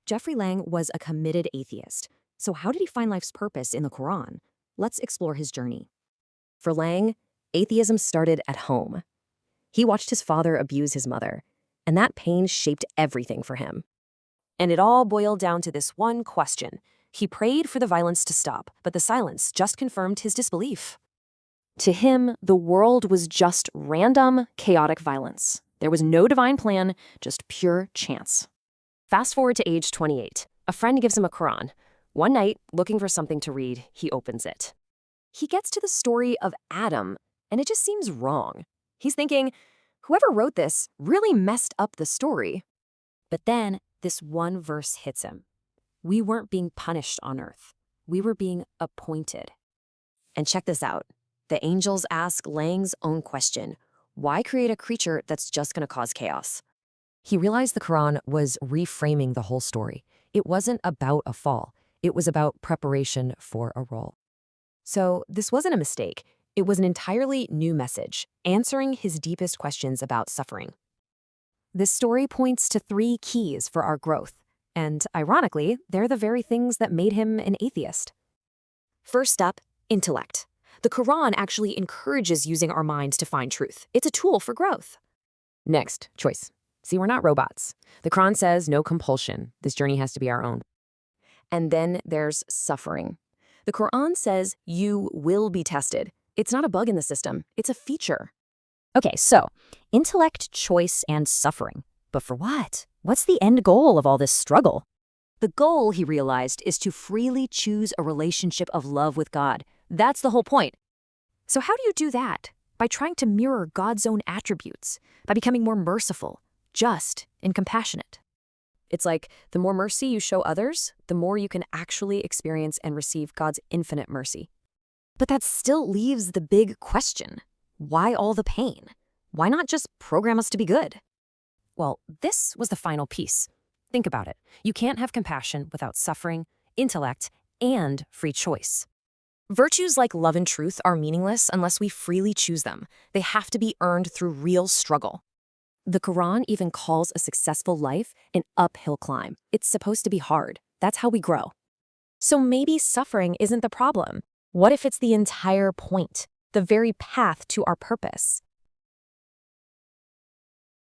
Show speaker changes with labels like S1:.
S1: Jeffrey Lang was a committed atheist. So how did he find life's purpose in the Quran? Let's explore his journey.
S2: For Lang, atheism started at home. He watched his father abuse his mother, and that pain shaped everything for him.
S3: And it all boiled down to this one question. He prayed for the violence to stop, but the silence just confirmed his disbelief. To him, the world was just random, chaotic violence. There was no divine plan, just pure chance. Fast forward to age 28. A friend gives him a Qur'an. One night, looking for something to read, he opens it. He gets to the story of Adam, and it just seems wrong. He's thinking, whoever wrote this really messed up the story. But then, this one verse hits him. We weren't being punished on earth. We were being appointed. And check this out. The angels ask Lang's own question. Why create a creature that's just going to cause chaos? He realized the Quran was reframing the whole story. It wasn't about a fall. It was about preparation for a role. So this wasn't a mistake. It was an entirely new message, answering his deepest questions about suffering. This story points to 3 keys for our growth. And ironically, they're the very things that made him an atheist. First up, intellect. The Quran actually encourages using our minds to find truth. It's a tool for growth. Next, choice. See, we're not robots. The Quran says no compulsion. This journey has to be our own. And then there's suffering. The Quran says you will be tested. It's not a bug in the system. It's a feature.
S4: Okay, so intellect, choice, and suffering. But for what? What's the end goal of all this struggle?
S3: The goal, he realized, is to freely choose a relationship of love with God. That's the whole point. So how do you do that? By trying to mirror God's own attributes, by becoming more merciful, just, and compassionate. It's like the more mercy you show others, the more you can actually experience and receive God's infinite mercy. But that still leaves the big question. Why all the pain? Why not just program us to be good? Well, this was the final piece. Think about it. You can't have compassion without suffering, intellect, and free choice. Virtues like love and truth are meaningless unless we freely choose them. They have to be earned through real struggle. The Quran even calls a successful life an uphill climb. It's supposed to be hard. That's how we grow. So maybe suffering isn't the problem. What if it's the entire point, the very path to our purpose?